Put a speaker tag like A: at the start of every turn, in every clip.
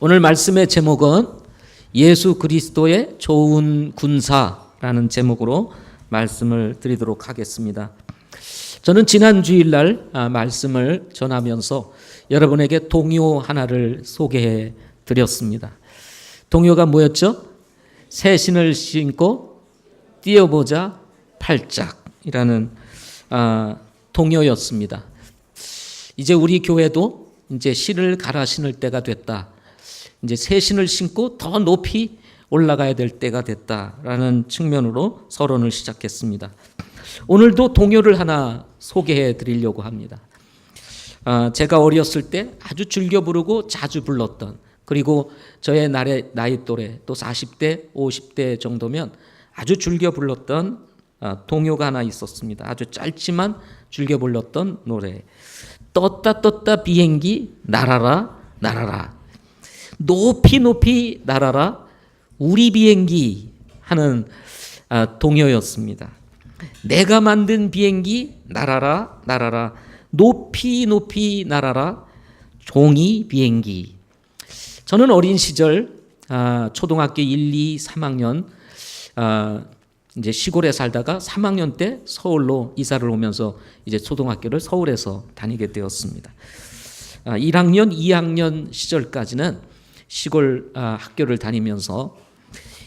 A: 오늘 말씀의 제목은 예수 그리스도의 좋은 군사라는 제목으로 말씀을 드리도록 하겠습니다. 저는 지난 주일날 말씀을 전하면서 여러분에게 동요 하나를 소개해 드렸습니다. 동요가 뭐였죠? 새 신을 신고 뛰어보자 팔짝이라는 동요였습니다. 이제 우리 교회도 이제 신을 갈아 신을 때가 됐다. 이제 새 신을 신고 더 높이 올라가야 될 때가 됐다라는 측면으로 서론을 시작했습니다. 오늘도 동요를 하나 소개해 드리려고 합니다. 제가 어렸을 때 아주 즐겨 부르고 자주 불렀던, 그리고 저의 나이 또래 또 40대, 50대 정도면 아주 즐겨 불렀던 동요가 하나 있었습니다. 아주 짧지만 즐겨 불렀던 노래. 떴다 떴다 비행기 날아라 날아라, 높이 높이 날아라 우리 비행기 하는 동요였습니다. 내가 만든 비행기 날아라 날아라, 높이 높이 날아라 종이 비행기. 저는 어린 시절 초등학교 1, 2, 3학년 이제 시골에 살다가 3학년 때 서울로 이사를 오면서 이제 초등학교를 서울에서 다니게 되었습니다. 1학년, 2학년 시절까지는 시골 학교를 다니면서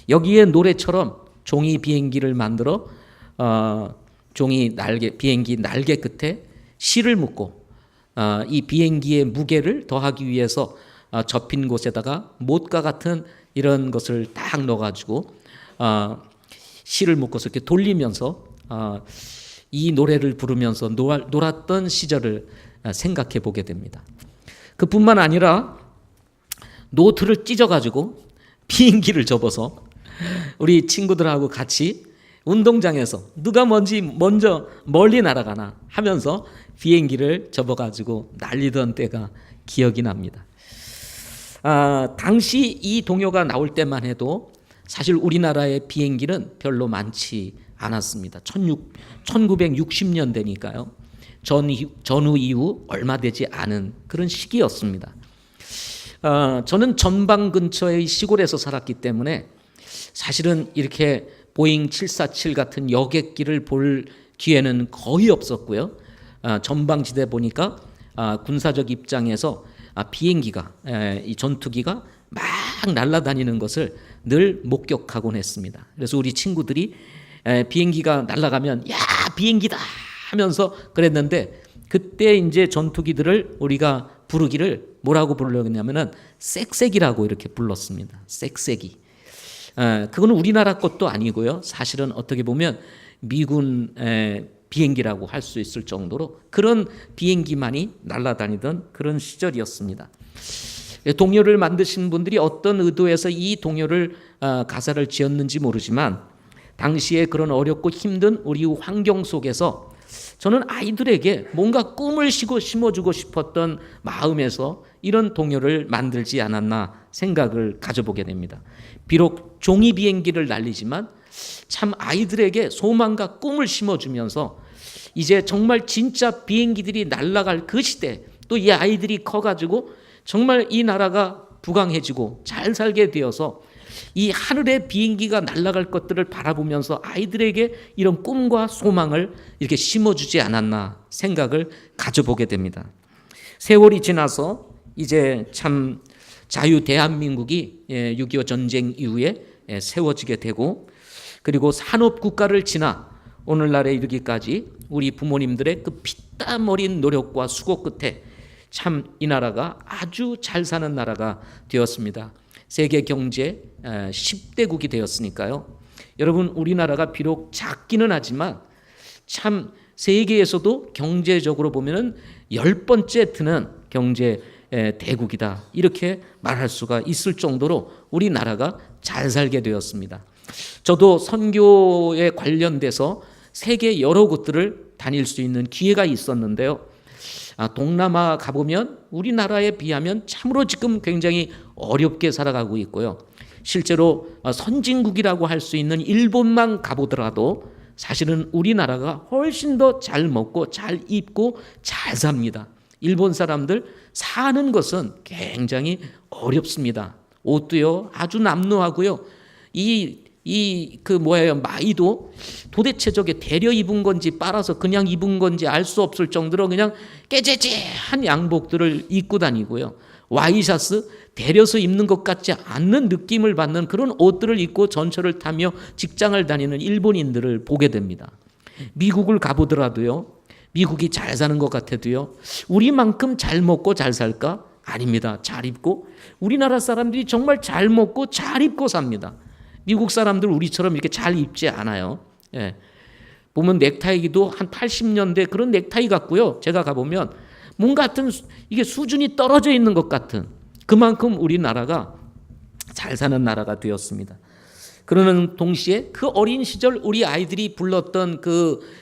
A: 여기에 노래처럼 종이 비행기를 만들어 비행기 날개 끝에 실을 묶고 이 비행기의 무게를 더하기 위해서 접힌 곳에다가 못과 같은 이런 것을 딱 넣어가지고 실을 묶어서 이렇게 돌리면서 이 노래를 부르면서 놀았던 시절을 생각해 보게 됩니다. 그뿐만 아니라 노트를 찢어가지고 비행기를 접어서 우리 친구들하고 같이 운동장에서 누가 먼저 멀리 날아가나 하면서 비행기를 접어가지고 날리던 때가 기억이 납니다. 당시 이 동요가 나올 때만 해도 사실 우리나라의 비행기는 별로 많지 않았습니다. 1960년대니까요. 전후 이후 얼마 되지 않은 그런 시기였습니다. 저는 전방 근처의 시골에서 살았기 때문에 사실은 이렇게 보잉 747 같은 여객기를 볼 기회는 거의 없었고요. 전방지대 보니까 군사적 입장에서 비행기가, 이 전투기가 막 날아다니는 것을 늘 목격하곤 했습니다. 그래서 우리 친구들이 비행기가 날아가면 야 비행기다 하면서 그랬는데, 그때 이제 전투기들을 우리가 부르기를 뭐라고 부르려냐면은 쌕쌕이라고 이렇게 불렀습니다. 쌕쌕이. 그건 우리나라 것도 아니고요. 사실은 어떻게 보면 미군 비행기라고 할 수 있을 정도로 그런 비행기만이 날아다니던 그런 시절이었습니다. 동요를 만드신 분들이 어떤 의도에서 이 동요를 가사를 지었는지 모르지만 당시에 그런 어렵고 힘든 우리 환경 속에서 저는 아이들에게 뭔가 꿈을 심어주고 싶었던 마음에서 이런 동요를 만들지 않았나 생각을 가져보게 됩니다. 비록 종이 비행기를 날리지만 참 아이들에게 소망과 꿈을 심어주면서 이제 정말 진짜 비행기들이 날아갈 그 시대, 또 이 아이들이 커가지고 정말 이 나라가 부강해지고 잘 살게 되어서 이 하늘에 비행기가 날아갈 것들을 바라보면서 아이들에게 이런 꿈과 소망을 이렇게 심어주지 않았나 생각을 가져보게 됩니다. 세월이 지나서 이제 참 자유 대한민국이 6.25 전쟁 이후에 세워지게 되고, 그리고 산업국가를 지나 오늘날에 이르기까지 우리 부모님들의 그 피땀 어린 노력과 수고 끝에 참 이 나라가 아주 잘 사는 나라가 되었습니다. 세계 경제 10대국이 되었으니까요. 여러분, 우리나라가 비록 작기는 하지만 참 세계에서도 경제적으로 보면은 10번째 드는 경제 대국이다, 이렇게 말할 수가 있을 정도로 우리나라가 잘 살게 되었습니다. 저도 선교에 관련돼서 세계 여러 곳들을 다닐 수 있는 기회가 있었는데요. 동남아 가보면 우리나라에 비하면 참으로 지금 굉장히 어렵게 살아가고 있고요. 실제로 선진국이라고 할 수 있는 일본만 가보더라도 사실은 우리나라가 훨씬 더 잘 먹고 잘 입고 잘 삽니다. 일본 사람들 사는 것은 굉장히 어렵습니다. 옷도요 아주 남루하고요. 마이도 도대체 저게 데려 입은 건지 빨아서 그냥 입은 건지 알 수 없을 정도로 그냥 깨재재한 양복들을 입고 다니고요. 와이셔츠 데려서 입는 것 같지 않는 느낌을 받는 그런 옷들을 입고 전철을 타며 직장을 다니는 일본인들을 보게 됩니다. 미국을 가보더라도요. 미국이 잘 사는 것 같아도요. 우리만큼 잘 먹고 잘 살까? 아닙니다. 잘 입고 우리나라 사람들이 정말 잘 먹고 잘 입고 삽니다. 미국 사람들 우리처럼 이렇게 잘 입지 않아요. 예. 보면 넥타이도 한 80년대 그런 넥타이 같고요. 제가 가보면 뭔가 같은 이게 수준이 떨어져 있는 것 같은 그만큼 우리나라가 잘 사는 나라가 되었습니다. 그러는 동시에 그 어린 시절 우리 아이들이 불렀던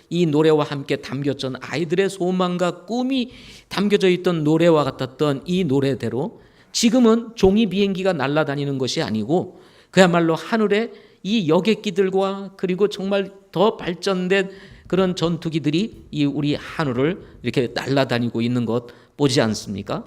A: 이 노래와 함께 담겨진 아이들의 소망과 꿈이 담겨져 있던 노래와 같았던 이 노래대로 지금은 종이 비행기가 날아다니는 것이 아니고 그야말로 하늘에 이 여객기들과 그리고 정말 더 발전된 그런 전투기들이 이 우리 하늘을 이렇게 날아다니고 있는 것 보지 않습니까?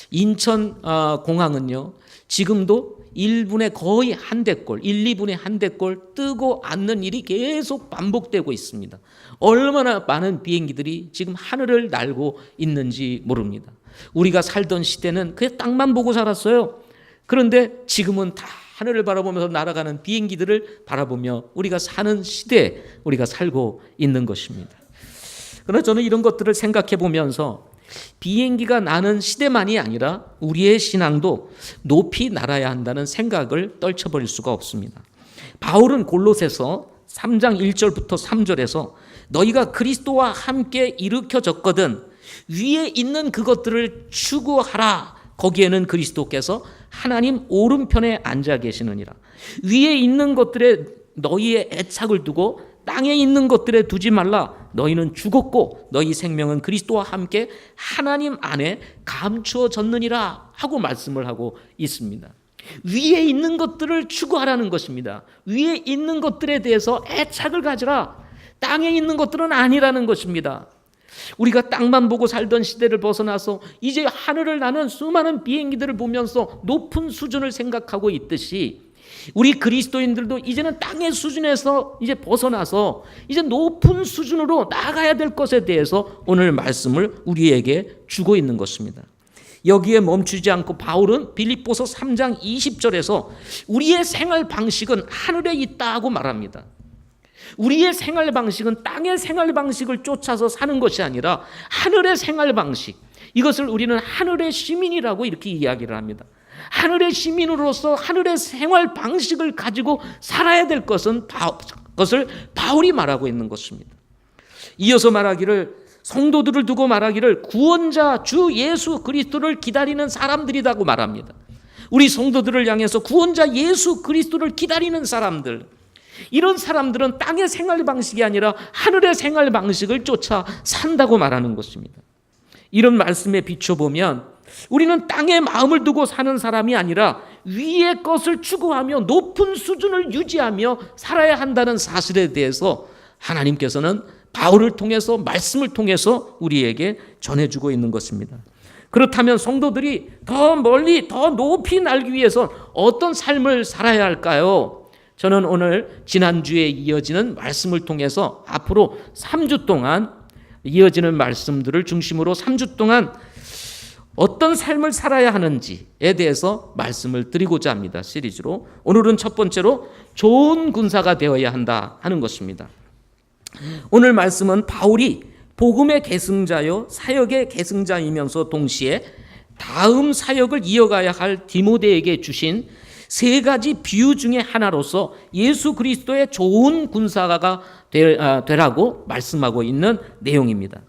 A: 인천 공항은요 지금도 1분에 거의 한 대꼴 2분에 한 대꼴 뜨고 앉는 일이 계속 반복되고 있습니다. 얼마나 많은 비행기들이 지금 하늘을 날고 있는지 모릅니다. 우리가 살던 시대는 그냥 땅만 보고 살았어요. 그런데 지금은 다 하늘을 바라보면서 날아가는 비행기들을 바라보며 우리가 사는 시대에 우리가 살고 있는 것입니다. 그러나 저는 이런 것들을 생각해 보면서 비행기가 나는 시대만이 아니라 우리의 신앙도 높이 날아야 한다는 생각을 떨쳐버릴 수가 없습니다. 바울은 골로새서 3장 1절부터 3절에서 너희가 그리스도와 함께 일으켜졌거든 위에 있는 그것들을 추구하라. 거기에는 그리스도께서 하나님 오른편에 앉아 계시느니라. 위에 있는 것들에 너희의 애착을 두고 땅에 있는 것들에 두지 말라. 너희는 죽었고 너희 생명은 그리스도와 함께 하나님 안에 감추어졌느니라 하고 말씀을 하고 있습니다. 위에 있는 것들을 추구하라는 것입니다. 위에 있는 것들에 대해서 애착을 가지라. 땅에 있는 것들은 아니라는 것입니다. 우리가 땅만 보고 살던 시대를 벗어나서 이제 하늘을 나는 수많은 비행기들을 보면서 높은 수준을 생각하고 있듯이 우리 그리스도인들도 이제는 땅의 수준에서 이제 벗어나서 이제 높은 수준으로 나가야 될 것에 대해서 오늘 말씀을 우리에게 주고 있는 것입니다. 여기에 멈추지 않고 바울은 빌립보서 3장 20절에서 우리의 생활 방식은 하늘에 있다고 말합니다. 우리의 생활 방식은 땅의 생활 방식을 쫓아서 사는 것이 아니라 하늘의 생활 방식, 이것을 우리는 하늘의 시민이라고 이렇게 이야기를 합니다. 하늘의 시민으로서 하늘의 생활 방식을 가지고 살아야 될 것을 바울이 말하고 있는 것입니다. 이어서 말하기를 성도들을 두고 말하기를 구원자 주 예수 그리스도를 기다리는 사람들이라고 말합니다. 우리 성도들을 향해서 구원자 예수 그리스도를 기다리는 사람들, 이런 사람들은 땅의 생활 방식이 아니라 하늘의 생활 방식을 쫓아 산다고 말하는 것입니다. 이런 말씀에 비춰보면 우리는 땅에 마음을 두고 사는 사람이 아니라 위의 것을 추구하며 높은 수준을 유지하며 살아야 한다는 사실에 대해서 하나님께서는 바울을 통해서 말씀을 통해서 우리에게 전해주고 있는 것입니다. 그렇다면 성도들이 더 멀리 더 높이 날기 위해서 어떤 삶을 살아야 할까요? 저는 오늘 지난주에 이어지는 말씀을 통해서 앞으로 3주 동안 이어지는 말씀들을 중심으로 3주 동안 어떤 삶을 살아야 하는지에 대해서 말씀을 드리고자 합니다. 시리즈로 오늘은 첫 번째로 좋은 군사가 되어야 한다 하는 것입니다. 오늘 말씀은 바울이 복음의 계승자요 사역의 계승자이면서 동시에 다음 사역을 이어가야 할 디모데에게 주신 세 가지 비유 중에 하나로서 예수 그리스도의 좋은 군사가 되라고 말씀하고 있는 내용입니다.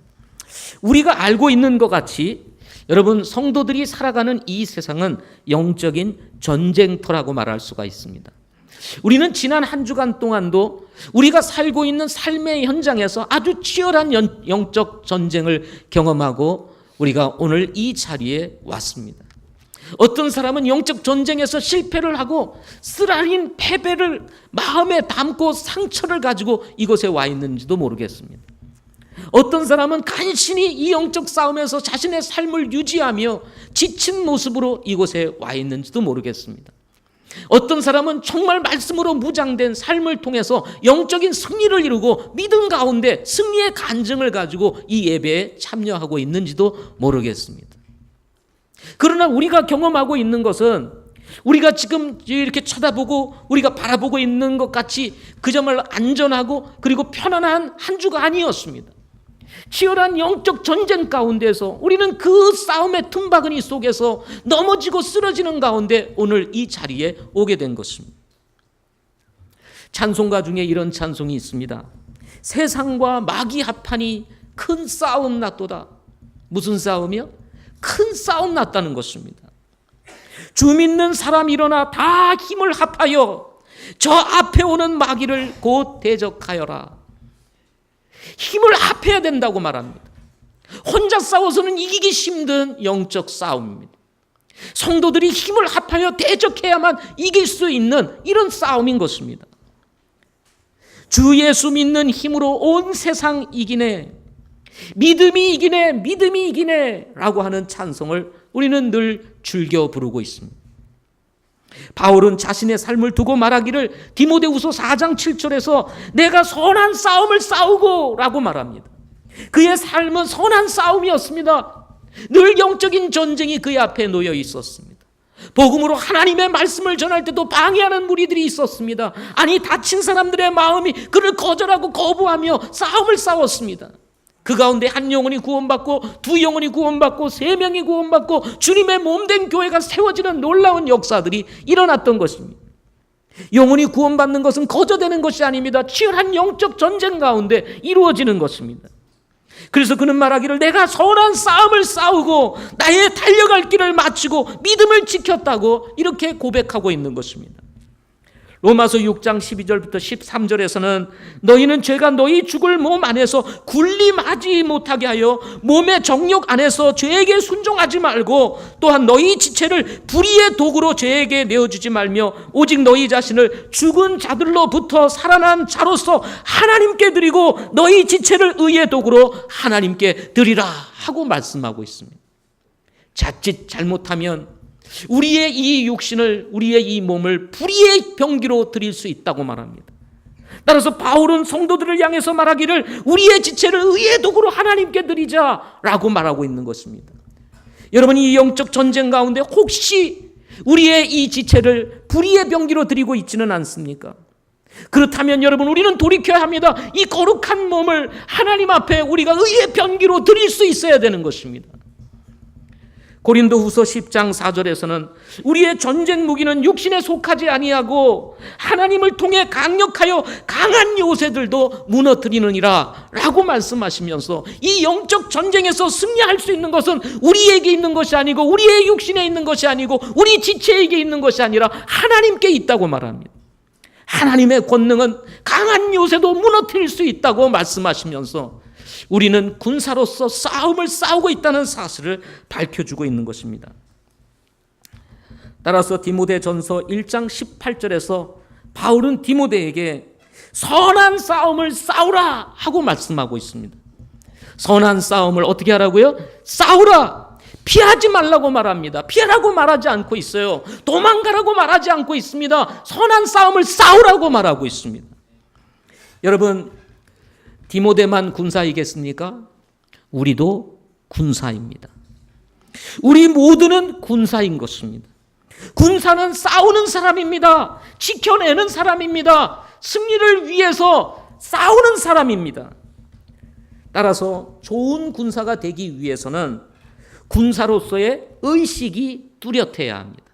A: 우리가 알고 있는 것 같이 여러분 성도들이 살아가는 이 세상은 영적인 전쟁터라고 말할 수가 있습니다. 우리는 지난 한 주간 동안도 우리가 살고 있는 삶의 현장에서 아주 치열한 영적 전쟁을 경험하고 우리가 오늘 이 자리에 왔습니다. 어떤 사람은 영적 전쟁에서 실패를 하고 쓰라린 패배를 마음에 담고 상처를 가지고 이곳에 와 있는지도 모르겠습니다. 어떤 사람은 간신히 이 영적 싸움에서 자신의 삶을 유지하며 지친 모습으로 이곳에 와 있는지도 모르겠습니다. 어떤 사람은 정말 말씀으로 무장된 삶을 통해서 영적인 승리를 이루고 믿음 가운데 승리의 간증을 가지고 이 예배에 참여하고 있는지도 모르겠습니다. 그러나 우리가 경험하고 있는 것은 우리가 지금 이렇게 쳐다보고 우리가 바라보고 있는 것 같이 그저말로 안전하고 그리고 편안한 한 주가 아니었습니다. 치열한 영적 전쟁 가운데서 우리는 그 싸움의 틈바구니 속에서 넘어지고 쓰러지는 가운데 오늘 이 자리에 오게 된 것입니다. 찬송가 중에 이런 찬송이 있습니다. 세상과 마귀 합판이 큰 싸움 났도다. 무슨 싸움이요? 큰 싸움 났다는 것입니다. 주 믿는 사람 일어나 다 힘을 합하여 저 앞에 오는 마귀를 곧 대적하여라. 힘을 합해야 된다고 말합니다. 혼자 싸워서는 이기기 힘든 영적 싸움입니다. 성도들이 힘을 합하여 대적해야만 이길 수 있는 이런 싸움인 것입니다. 주 예수 믿는 힘으로 온 세상 이기네, 믿음이 이기네, 믿음이 이기네 라고 하는 찬송을 우리는 늘 즐겨 부르고 있습니다. 바울은 자신의 삶을 두고 말하기를 디모데후서 4장 7절에서 내가 선한 싸움을 싸우고 라고 말합니다. 그의 삶은 선한 싸움이었습니다. 늘 영적인 전쟁이 그의 앞에 놓여 있었습니다. 복음으로 하나님의 말씀을 전할 때도 방해하는 무리들이 있었습니다. 아니 다친 사람들의 마음이 그를 거절하고 거부하며 싸움을 싸웠습니다. 그 가운데 한 영혼이 구원받고 두 영혼이 구원받고 세 명이 구원받고 주님의 몸된 교회가 세워지는 놀라운 역사들이 일어났던 것입니다. 영혼이 구원받는 것은 거저되는 것이 아닙니다. 치열한 영적 전쟁 가운데 이루어지는 것입니다. 그래서 그는 말하기를 내가 선한 싸움을 싸우고 나의 달려갈 길을 마치고 믿음을 지켰다고 이렇게 고백하고 있는 것입니다. 로마서 6장 12절부터 13절에서는 너희는 죄가 너희 죽을 몸 안에서 군림하지 못하게 하여 몸의 정욕 안에서 죄에게 순종하지 말고 또한 너희 지체를 불의의 도구로 죄에게 내어주지 말며 오직 너희 자신을 죽은 자들로부터 살아난 자로서 하나님께 드리고 너희 지체를 의의 도구로 하나님께 드리라 하고 말씀하고 있습니다. 자칫 잘못하면 우리의 이 육신을, 우리의 이 몸을 불의의 병기로 드릴 수 있다고 말합니다. 따라서 바울은 성도들을 향해서 말하기를 우리의 지체를 의의 도구로 하나님께 드리자라고 말하고 있는 것입니다. 여러분, 이 영적 전쟁 가운데 혹시 우리의 이 지체를 불의의 병기로 드리고 있지는 않습니까? 그렇다면 여러분, 우리는 돌이켜야 합니다. 이 거룩한 몸을 하나님 앞에 우리가 의의 병기로 드릴 수 있어야 되는 것입니다. 고린도후서 10장 4절에서는 우리의 전쟁 무기는 육신에 속하지 아니하고 하나님을 통해 강력하여 강한 요새들도 무너뜨리느니라 라고 말씀하시면서 이 영적 전쟁에서 승리할 수 있는 것은 우리에게 있는 것이 아니고 우리의 육신에 있는 것이 아니고 우리 지체에게 있는 것이 아니라 하나님께 있다고 말합니다. 하나님의 권능은 강한 요새도 무너뜨릴 수 있다고 말씀하시면서 우리는 군사로서 싸움을 싸우고 있다는 사실을 밝혀주고 있는 것입니다. 따라서 디모데전서 1장 18절에서 바울은 디모데에게 선한 싸움을 싸우라 하고 말씀하고 있습니다. 선한 싸움을 어떻게 하라고요? 싸우라! 피하지 말라고 말합니다. 피하라고 말하지 않고 있어요. 도망가라고 말하지 않고 있습니다. 선한 싸움을 싸우라고 말하고 있습니다. 여러분, 디모데만 군사이겠습니까? 우리도 군사입니다. 우리 모두는 군사인 것입니다. 군사는 싸우는 사람입니다. 지켜내는 사람입니다. 승리를 위해서 싸우는 사람입니다. 따라서 좋은 군사가 되기 위해서는 군사로서의 의식이 뚜렷해야 합니다.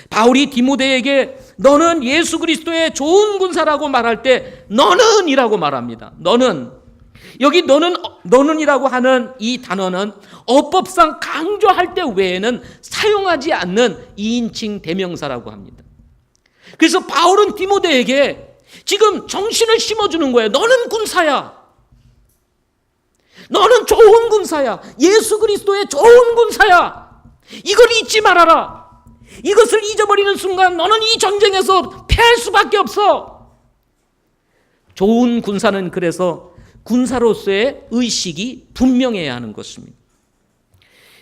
A: 바울이 디모데에게 너는 예수 그리스도의 좋은 군사라고 말할 때 너는 이라고 말합니다. 너는, 여기 너는이라고 하는 이 단어는 어법상 강조할 때 외에는 사용하지 않는 2인칭 대명사라고 합니다. 그래서 바울은 디모데에게 지금 정신을 심어주는 거예요. 너는 군사야. 너는 좋은 군사야. 예수 그리스도의 좋은 군사야. 이걸 잊지 말아라. 이것을 잊어버리는 순간 너는 이 전쟁에서 패할 수밖에 없어. 좋은 군사는 그래서 군사로서의 의식이 분명해야 하는 것입니다.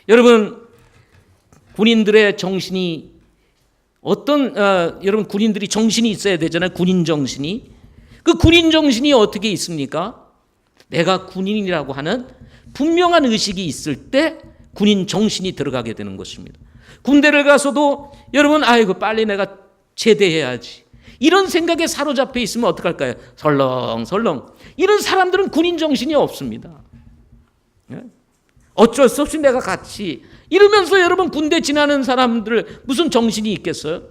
A: 여러분, 군인들의 정신이 여러분 군인들이 정신이 있어야 되잖아요. 군인 정신이. 그 군인 정신이 어떻게 있습니까? 내가 군인이라고 하는 분명한 의식이 있을 때 군인 정신이 들어가게 되는 것입니다. 군대를 가서도 여러분 아이고 빨리 내가 제대해야지 이런 생각에 사로잡혀 있으면 어떡할까요? 설렁설렁. 이런 사람들은 군인 정신이 없습니다. 어쩔 수 없이 내가 같이 이러면서 여러분 군대 지나는 사람들 무슨 정신이 있겠어요?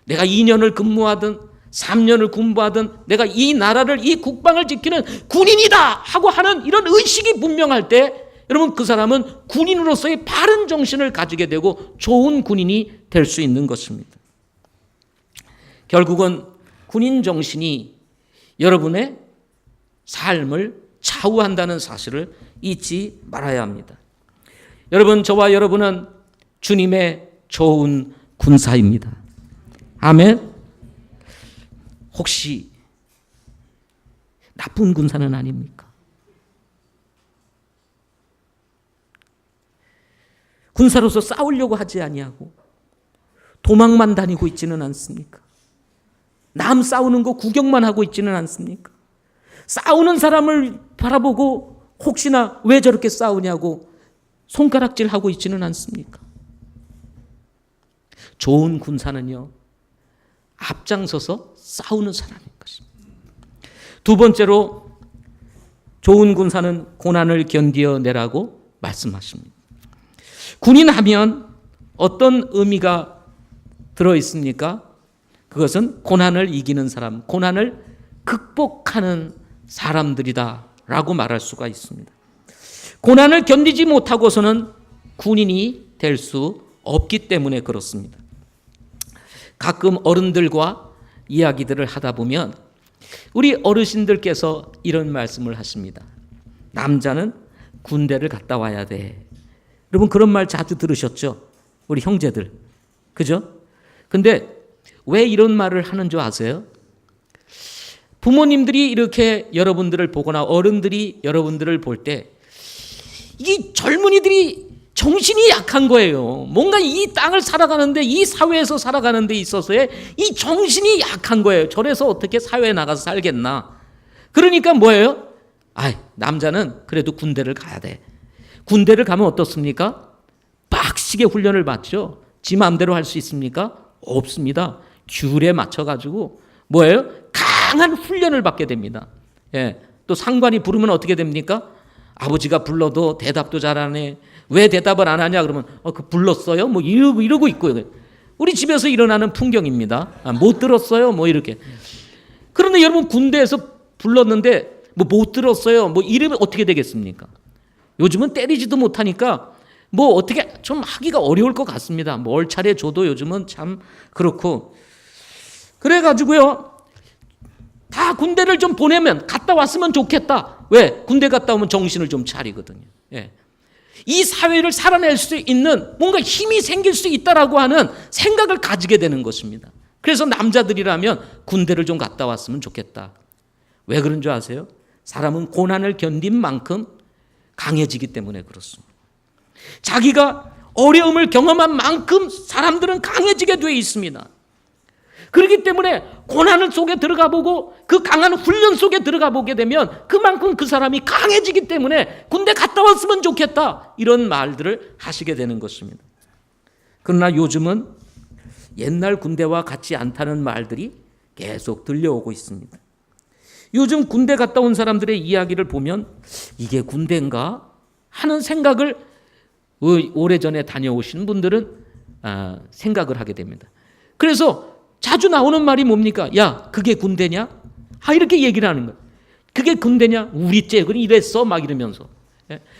A: 내가 2년을 근무하든 3년을 군부하든 내가 이 나라를 이 국방을 지키는 군인이다 하고 하는 이런 의식이 분명할 때 여러분 그 사람은 군인으로서의 바른 정신을 가지게 되고 좋은 군인이 될 수 있는 것입니다. 결국은 군인 정신이 여러분의 삶을 좌우한다는 사실을 잊지 말아야 합니다. 여러분, 저와 여러분은 주님의 좋은 군사입니다. 아멘. 혹시 나쁜 군사는 아닙니까? 군사로서 싸우려고 하지 아니하고 도망만 다니고 있지는 않습니까? 남 싸우는 거 구경만 하고 있지는 않습니까? 싸우는 사람을 바라보고 혹시나 왜 저렇게 싸우냐고 손가락질하고 있지는 않습니까? 좋은 군사는요, 앞장서서 싸우는 사람인 것입니다. 두 번째로 좋은 군사는 고난을 견디어내라고 말씀하십니다. 군인하면 어떤 의미가 들어있습니까? 그것은 고난을 이기는 사람, 고난을 극복하는 사람들이다 라고 말할 수가 있습니다. 고난을 견디지 못하고서는 군인이 될 수 없기 때문에 그렇습니다. 가끔 어른들과 이야기들을 하다 보면 우리 어르신들께서 이런 말씀을 하십니다. 남자는 군대를 갔다 와야 돼. 여러분 그런 말 자주 들으셨죠? 우리 형제들. 그죠? 근데 왜 이런 말을 하는 줄 아세요? 부모님들이 이렇게 여러분들을 보거나 어른들이 여러분들을 볼 때 이 젊은이들이 정신이 약한 거예요. 뭔가 이 땅을 살아가는데 이 사회에서 살아가는 데 있어서의 이 정신이 약한 거예요. 저래서 어떻게 사회에 나가서 살겠나. 그러니까 뭐예요? 남자는 그래도 군대를 가야 돼. 군대를 가면 어떻습니까? 빡시게 훈련을 받죠. 지 마음대로 할 수 있습니까? 없습니다. 귤에 맞춰가지고 뭐예요? 강한 훈련을 받게 됩니다. 예. 또 상관이 부르면 어떻게 됩니까? 아버지가 불러도 대답도 잘하네. 왜 대답을 안 하냐 그러면 그 불렀어요? 뭐 이러고 있고요. 우리 집에서 일어나는 풍경입니다. 못 들었어요? 뭐 이렇게. 그런데 여러분 군대에서 불렀는데 못 들었어요? 뭐 이러면 어떻게 되겠습니까? 요즘은 때리지도 못하니까 뭐 어떻게 좀 하기가 어려울 것 같습니다. 뭐 얼차례 줘도 요즘은 참 그렇고. 그래가지고요. 다 군대를 좀 보내면 갔다 왔으면 좋겠다. 왜? 군대 갔다 오면 정신을 좀 차리거든요. 예. 이 사회를 살아낼 수 있는 뭔가 힘이 생길 수 있다라고 하는 생각을 가지게 되는 것입니다. 그래서 남자들이라면 군대를 좀 갔다 왔으면 좋겠다. 왜 그런 줄 아세요? 사람은 고난을 견딘 만큼 강해지기 때문에 그렇습니다. 자기가 어려움을 경험한 만큼 사람들은 강해지게 되어 있습니다. 그렇기 때문에 고난 속에 들어가 보고 그 강한 훈련 속에 들어가 보게 되면 그만큼 그 사람이 강해지기 때문에 군대 갔다 왔으면 좋겠다 이런 말들을 하시게 되는 것입니다. 그러나 요즘은 옛날 군대와 같지 않다는 말들이 계속 들려오고 있습니다. 요즘 군대 갔다 온 사람들의 이야기를 보면 이게 군대인가 하는 생각을 오래전에 다녀오신 분들은 생각을 하게 됩니다. 그래서 자주 나오는 말이 뭡니까? 야, 그게 군대냐? 이렇게 얘기를 하는 거예요. 그게 군대냐? 우리 째는 이랬어? 막 이러면서.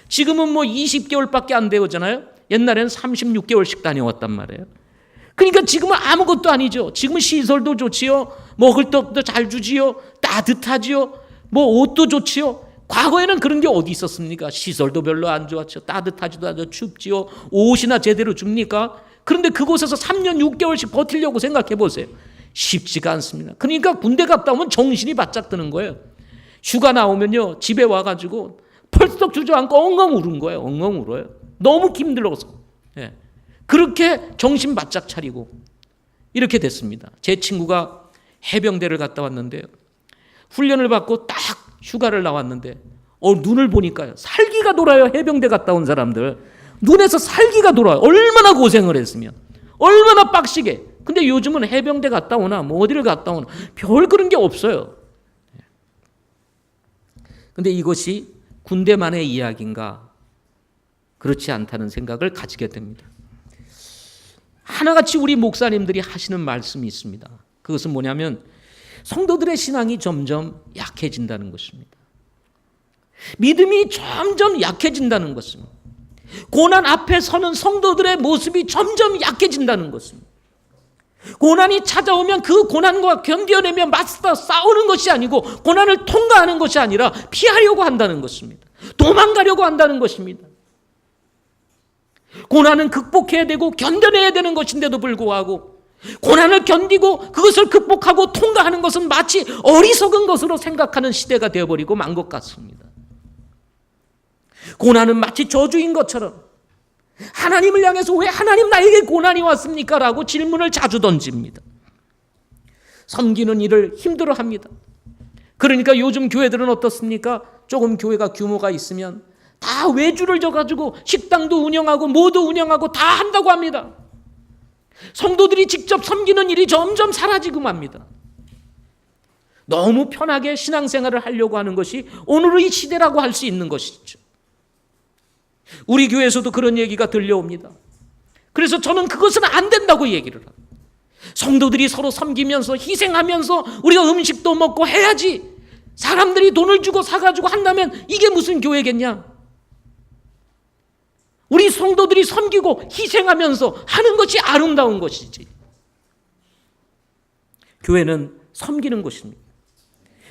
A: 지금은 뭐 20개월밖에 안 되었잖아요. 옛날에는 36개월씩 다녀왔단 말이에요. 그러니까 지금은 아무것도 아니죠. 지금은 시설도 좋지요. 먹을 것도 잘 주지요. 따뜻하지요. 뭐 옷도 좋지요. 과거에는 그런 게 어디 있었습니까? 시설도 별로 안 좋았죠. 따뜻하지도 않죠. 춥지요. 옷이나 제대로 줍니까? 그런데 그곳에서 3년 6개월씩 버티려고 생각해 보세요. 쉽지가 않습니다. 그러니까 군대 갔다 오면 정신이 바짝 드는 거예요. 휴가 나오면요, 집에 와가지고 펄썩 주저앉고 엉엉 우는 거예요. 엉엉 울어요. 너무 힘들어서. 예. 그렇게 정신 바짝 차리고 이렇게 됐습니다. 제 친구가 해병대를 갔다 왔는데요, 훈련을 받고 딱 휴가를 나왔는데 눈을 보니까요, 살기가 돌아요. 해병대 갔다 온 사람들 눈에서 살기가 돌아요. 얼마나 고생을 했으면, 얼마나 빡시게. 근데 요즘은 해병대 갔다 오나 뭐 어디를 갔다 오나 별 그런 게 없어요. 근데 이것이 군대만의 이야기인가? 그렇지 않다는 생각을 가지게 됩니다. 하나같이 우리 목사님들이 하시는 말씀이 있습니다. 그것은 뭐냐면 성도들의 신앙이 점점 약해진다는 것입니다. 믿음이 점점 약해진다는 것입니다. 고난 앞에 서는 성도들의 모습이 점점 약해진다는 것입니다. 고난이 찾아오면 그 고난과 견뎌내며 맞서 싸우는 것이 아니고, 고난을 통과하는 것이 아니라 피하려고 한다는 것입니다. 도망가려고 한다는 것입니다. 고난은 극복해야 되고 견뎌내야 되는 것인데도 불구하고 고난을 견디고 그것을 극복하고 통과하는 것은 마치 어리석은 것으로 생각하는 시대가 되어버리고 만 것 같습니다. 고난은 마치 저주인 것처럼 하나님을 향해서 왜 하나님 나에게 고난이 왔습니까? 라고 질문을 자주 던집니다. 섬기는 일을 힘들어합니다. 그러니까 요즘 교회들은 어떻습니까? 조금 교회가 규모가 있으면 다 외주를 져가지고 식당도 운영하고 뭐도 운영하고 다 한다고 합니다. 성도들이 직접 섬기는 일이 점점 사라지고 맙니다. 너무 편하게 신앙생활을 하려고 하는 것이 오늘의 시대라고 할 수 있는 것이죠. 우리 교회에서도 그런 얘기가 들려옵니다. 그래서 저는 그것은 안 된다고 얘기를 합니다. 성도들이 서로 섬기면서 희생하면서 우리가 음식도 먹고 해야지, 사람들이 돈을 주고 사가지고 한다면 이게 무슨 교회겠냐? 우리 성도들이 섬기고 희생하면서 하는 것이 아름다운 것이지. 교회는 섬기는 것입니다.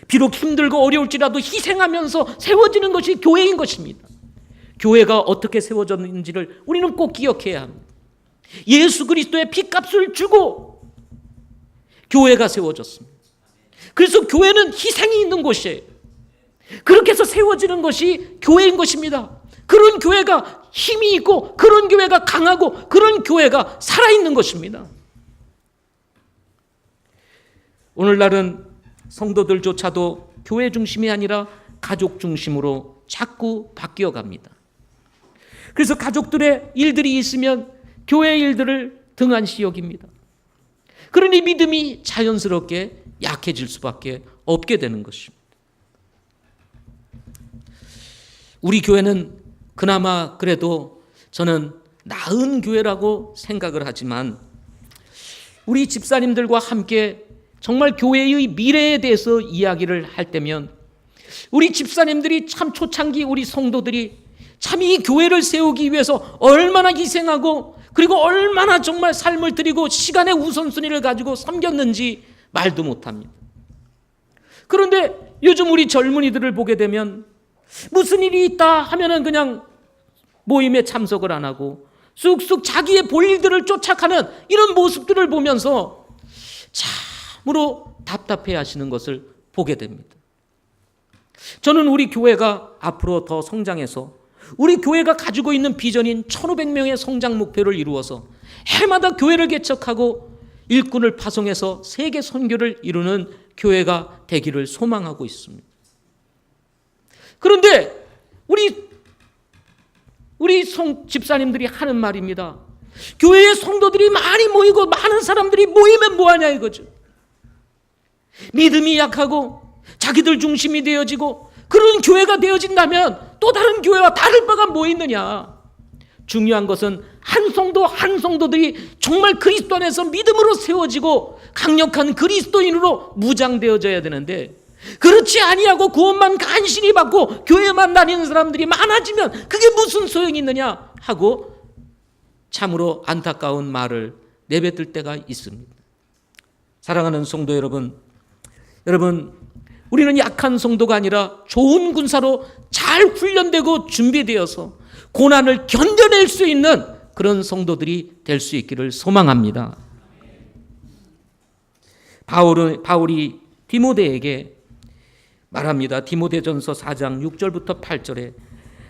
A: 비록 힘들고 어려울지라도 희생하면서 세워지는 것이 교회인 것입니다. 교회가 어떻게 세워졌는지를 우리는 꼭 기억해야 합니다. 예수 그리스도의 피값을 주고 교회가 세워졌습니다. 그래서 교회는 희생이 있는 곳이에요. 그렇게 해서 세워지는 것이 교회인 것입니다. 그런 교회가 힘이 있고, 그런 교회가 강하고, 그런 교회가 살아있는 것입니다. 오늘날은 성도들조차도 교회 중심이 아니라 가족 중심으로 자꾸 바뀌어 갑니다. 그래서 가족들의 일들이 있으면 교회 일들을 등한시 여깁니다. 그러니 믿음이 자연스럽게 약해질 수밖에 없게 되는 것입니다. 우리 교회는 그나마 그래도 저는 나은 교회라고 생각을 하지만, 우리 집사님들과 함께 정말 교회의 미래에 대해서 이야기를 할 때면 우리 집사님들이 참 초창기 우리 성도들이 참 이 교회를 세우기 위해서 얼마나 희생하고 그리고 얼마나 정말 삶을 드리고 시간의 우선순위를 가지고 섬겼는지 말도 못합니다. 그런데 요즘 우리 젊은이들을 보게 되면 무슨 일이 있다 하면은 그냥 모임에 참석을 안 하고 쑥쑥 자기의 볼 일들을 쫓아가는 이런 모습들을 보면서 참으로 답답해 하시는 것을 보게 됩니다. 저는 우리 교회가 앞으로 더 성장해서 우리 교회가 가지고 있는 비전인 1,500명의 성장 목표를 이루어서 해마다 교회를 개척하고 일꾼을 파송해서 세계 선교를 이루는 교회가 되기를 소망하고 있습니다. 그런데 우리 집사님들이 하는 말입니다. 교회에 성도들이 많이 모이고 많은 사람들이 모이면 뭐하냐 이거죠. 믿음이 약하고 자기들 중심이 되어지고 그런 교회가 되어진다면 또 다른 교회와 다를 바가 뭐 있느냐. 중요한 것은 한 성도들이 정말 그리스도 안에서 믿음으로 세워지고 강력한 그리스도인으로 무장되어져야 되는데, 그렇지 아니하고 구원만 간신히 받고 교회만 다니는 사람들이 많아지면 그게 무슨 소용이 있느냐 하고 참으로 안타까운 말을 내뱉을 때가 있습니다. 사랑하는 성도 여러분, 우리는 약한 성도가 아니라 좋은 군사로 잘 훈련되고 준비되어서 고난을 견뎌낼 수 있는 그런 성도들이 될 수 있기를 소망합니다. 바울이 디모데에게 말합니다. 디모데전서 4장 6절부터 8절에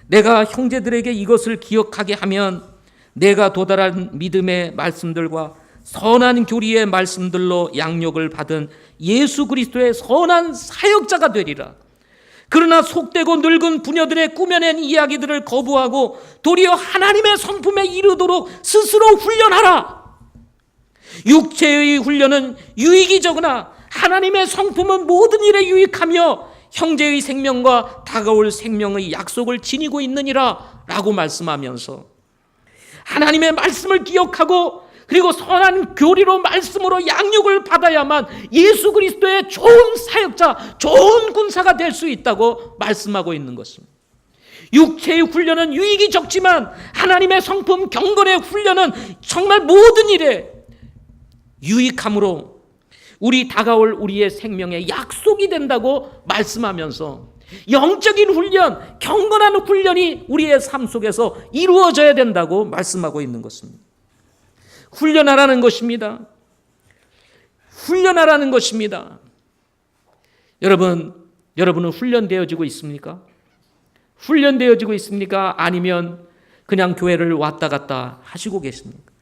A: 내가 형제들에게 이것을 기억하게 하면 내가 도달한 믿음의 말씀들과 선한 교리의 말씀들로 양육을 받은 예수 그리스도의 선한 사역자가 되리라. 그러나 속되고 늙은 부녀들의 꾸며낸 이야기들을 거부하고 도리어 하나님의 성품에 이르도록 스스로 훈련하라. 육체의 훈련은 유익이 적으나 하나님의 성품은 모든 일에 유익하며 형제의 생명과 다가올 생명의 약속을 지니고 있느니라 라고 말씀하면서 하나님의 말씀을 기억하고 그리고 선한 교리로 말씀으로 양육을 받아야만 예수 그리스도의 좋은 사역자, 좋은 군사가 될 수 있다고 말씀하고 있는 것입니다. 육체의 훈련은 유익이 적지만 하나님의 성품 경건의 훈련은 정말 모든 일에 유익함으로 우리 다가올 우리의 생명의 약속이 된다고 말씀하면서 영적인 훈련, 경건한 훈련이 우리의 삶 속에서 이루어져야 된다고 말씀하고 있는 것입니다. 훈련하라는 것입니다. 훈련하라는 것입니다. 여러분은 훈련되어지고 있습니까? 훈련되어지고 있습니까? 아니면 그냥 교회를 왔다 갔다 하시고 계십니까?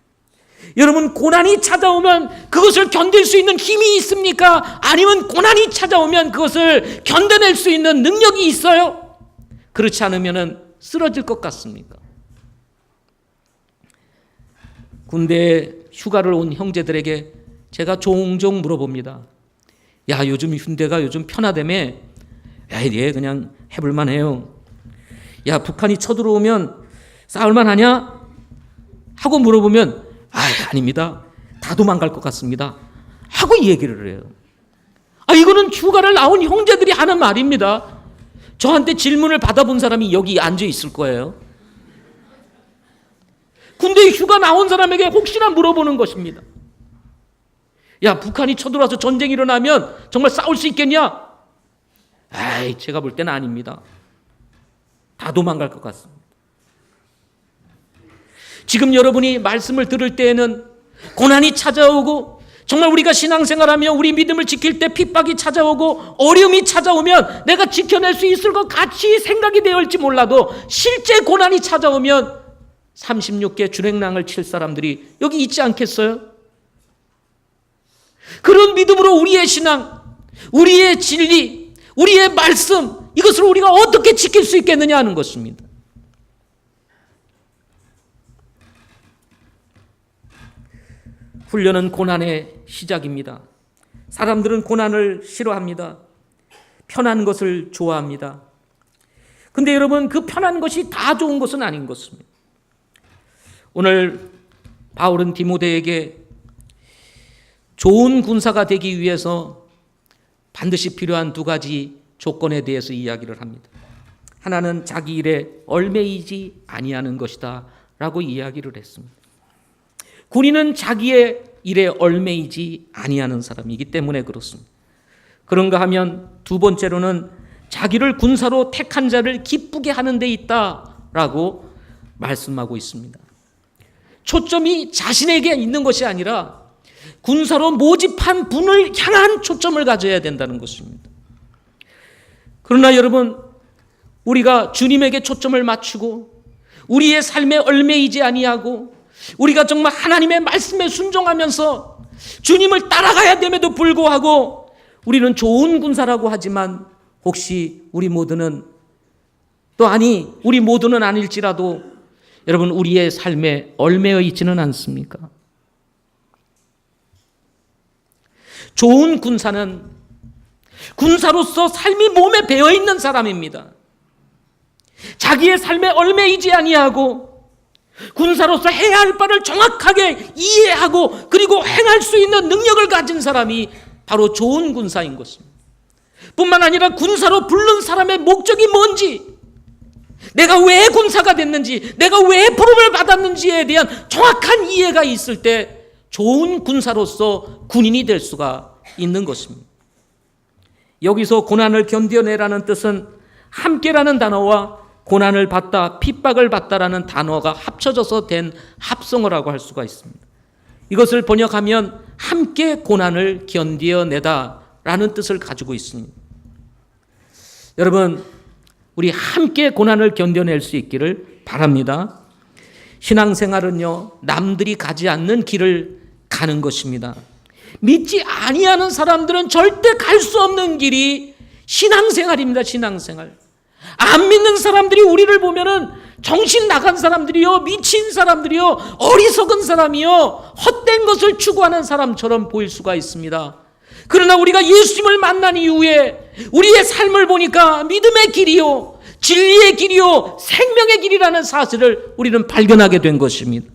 A: 여러분, 고난이 찾아오면 그것을 견딜 수 있는 힘이 있습니까? 아니면 고난이 찾아오면 그것을 견뎌낼 수 있는 능력이 있어요? 그렇지 않으면 쓰러질 것 같습니까? 군대에 휴가를 온 형제들에게 제가 종종 물어봅니다. 야, 요즘 군대가 요즘 편하다며? 야, 얘 그냥 해볼만 해요. 야, 북한이 쳐들어오면 싸울만 하냐? 하고 물어보면 아닙니다. 다 도망갈 것 같습니다. 하고 얘기를 해요. 이거는 휴가를 나온 형제들이 하는 말입니다. 저한테 질문을 받아본 사람이 여기 앉아 있을 거예요. 군대 휴가 나온 사람에게 혹시나 물어보는 것입니다. 야, 북한이 쳐들어와서 전쟁이 일어나면 정말 싸울 수 있겠냐? 제가 볼 때는 아닙니다. 다 도망갈 것 같습니다. 지금 여러분이 말씀을 들을 때에는 고난이 찾아오고 정말 우리가 신앙생활하며 우리 믿음을 지킬 때 핍박이 찾아오고 어려움이 찾아오면 내가 지켜낼 수 있을 것 같이 생각이 되었을지 몰라도 실제 고난이 찾아오면 36개 주랭랑을 칠 사람들이 여기 있지 않겠어요? 그런 믿음으로 우리의 신앙, 우리의 진리, 우리의 말씀 이것을 우리가 어떻게 지킬 수 있겠느냐 하는 것입니다. 훈련은 고난의 시작입니다. 사람들은 고난을 싫어합니다. 편한 것을 좋아합니다. 근데 여러분, 그 편한 것이 다 좋은 것은 아닌 것입니다. 오늘 바울은 디모데에게 좋은 군사가 되기 위해서 반드시 필요한 두 가지 조건에 대해서 이야기를 합니다. 하나는 자기 일에 얽매이지 아니하는 것이다 라고 이야기를 했습니다. 군인은 자기의 일에 얽매이지 아니하는 사람이기 때문에 그렇습니다. 그런가 하면 두 번째로는 자기를 군사로 택한 자를 기쁘게 하는 데 있다라고 말씀하고 있습니다. 초점이 자신에게 있는 것이 아니라 군사로 모집한 분을 향한 초점을 가져야 된다는 것입니다. 그러나 여러분, 우리가 주님에게 초점을 맞추고 우리의 삶에 얽매이지 아니하고 우리가 정말 하나님의 말씀에 순종하면서 주님을 따라가야 됨에도 불구하고 우리는 좋은 군사라고 하지만 혹시 우리 모두는 우리 모두는 아닐지라도 여러분, 우리의 삶에 얽매여 있지는 않습니까? 좋은 군사는 군사로서 삶이 몸에 배어 있는 사람입니다. 자기의 삶에 얽매이지 아니하고 군사로서 해야 할 바를 정확하게 이해하고 그리고 행할 수 있는 능력을 가진 사람이 바로 좋은 군사인 것입니다. 뿐만 아니라 군사로 부른 사람의 목적이 뭔지, 내가 왜 군사가 됐는지, 내가 왜 부름을 받았는지에 대한 정확한 이해가 있을 때 좋은 군사로서 군인이 될 수가 있는 것입니다. 여기서 고난을 견뎌내라는 뜻은 함께라는 단어와 고난을 받다, 핍박을 받다라는 단어가 합쳐져서 된 합성어라고 할 수가 있습니다. 이것을 번역하면 함께 고난을 견뎌내다라는 뜻을 가지고 있습니다. 여러분, 우리 함께 고난을 견뎌낼 수 있기를 바랍니다. 신앙생활은요, 남들이 가지 않는 길을 가는 것입니다. 믿지 아니하는 사람들은 절대 갈 수 없는 길이 신앙생활입니다. 신앙생활. 안 믿는 사람들이 우리를 보면은 정신 나간 사람들이요, 미친 사람들이요, 어리석은 사람이요, 헛된 것을 추구하는 사람처럼 보일 수가 있습니다. 그러나 우리가 예수님을 만난 이후에 우리의 삶을 보니까 믿음의 길이요, 진리의 길이요, 생명의 길이라는 사실을 우리는 발견하게 된 것입니다.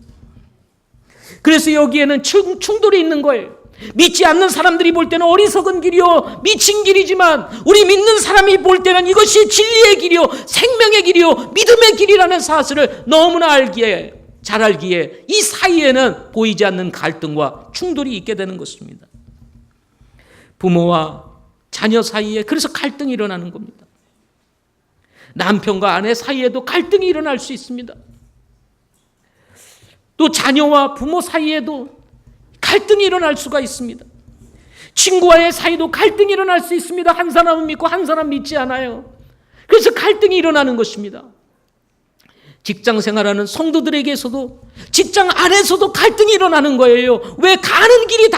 A: 그래서 여기에는 충돌이 있는 거예요. 믿지 않는 사람들이 볼 때는 어리석은 길이요, 미친 길이지만 우리 믿는 사람이 볼 때는 이것이 진리의 길이요, 생명의 길이요, 믿음의 길이라는 사실을 너무나 잘 알기에 이 사이에는 보이지 않는 갈등과 충돌이 있게 되는 것입니다. 부모와 자녀 사이에 그래서 갈등이 일어나는 겁니다. 남편과 아내 사이에도 갈등이 일어날 수 있습니다. 또 자녀와 부모 사이에도 갈등이 일어날 수가 있습니다. 친구와의 사이도 갈등이 일어날 수 있습니다. 한 사람은 믿고 한 사람 믿지 않아요. 그래서 갈등이 일어나는 것입니다. 직장 생활하는 성도들에게서도 직장 안에서도 갈등이 일어나는 거예요. 왜? 가는 길이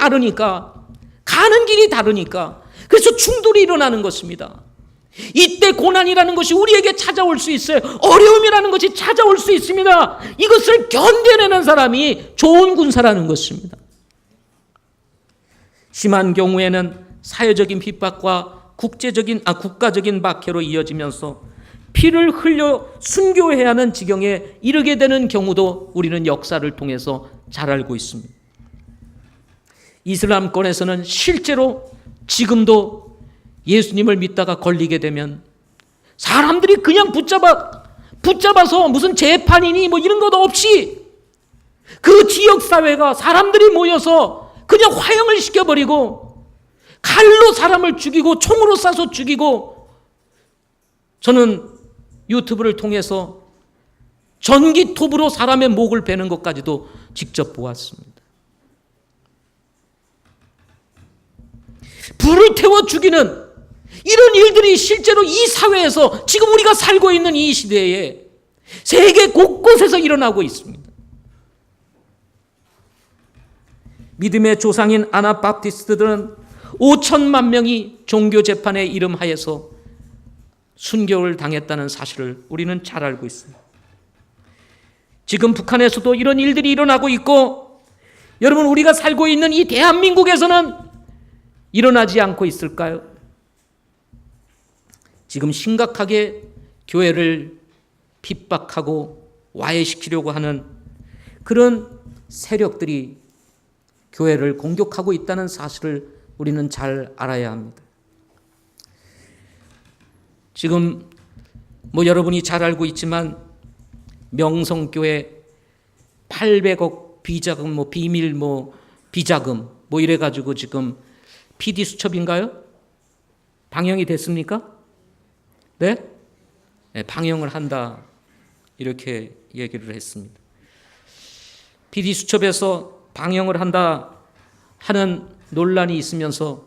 A: 다르니까. 그래서 충돌이 일어나는 것입니다. 이때 고난이라는 것이 우리에게 찾아올 수 있어요. 어려움이라는 것이 찾아올 수 있습니다. 이것을 견뎌내는 사람이 좋은 군사라는 것입니다. 심한 경우에는 사회적인 핍박과 국가적인 박해로 이어지면서 피를 흘려 순교해야 하는 지경에 이르게 되는 경우도 우리는 역사를 통해서 잘 알고 있습니다. 이슬람권에서는 실제로 지금도 예수님을 믿다가 걸리게 되면 사람들이 그냥 붙잡아서 무슨 재판이니 뭐 이런 것 없이 그 지역 사회가 사람들이 모여서 그냥 화형을 시켜버리고 칼로 사람을 죽이고 총으로 쏴서 죽이고, 저는 유튜브를 통해서 전기톱으로 사람의 목을 베는 것까지도 직접 보았습니다. 불을 태워 죽이는 이런 일들이 실제로 이 사회에서 지금 우리가 살고 있는 이 시대에 세계 곳곳에서 일어나고 있습니다. 믿음의 조상인 아나바프티스트들은 5천만 명이 종교 재판에 이름하여서 순교를 당했다는 사실을 우리는 잘 알고 있습니다. 지금 북한에서도 이런 일들이 일어나고 있고, 여러분, 우리가 살고 있는 이 대한민국에서는 일어나지 않고 있을까요? 지금 심각하게 교회를 핍박하고 와해시키려고 하는 그런 세력들이 교회를 공격하고 있다는 사실을 우리는 잘 알아야 합니다. 지금 여러분이 잘 알고 있지만 명성교회 800억 비자금, 비밀 비자금 이래가지고 지금 PD 수첩인가요? 방영이 됐습니까? 네? 네, 방영을 한다 이렇게 얘기를 했습니다. PD 수첩에서 방영을 한다 하는 논란이 있으면서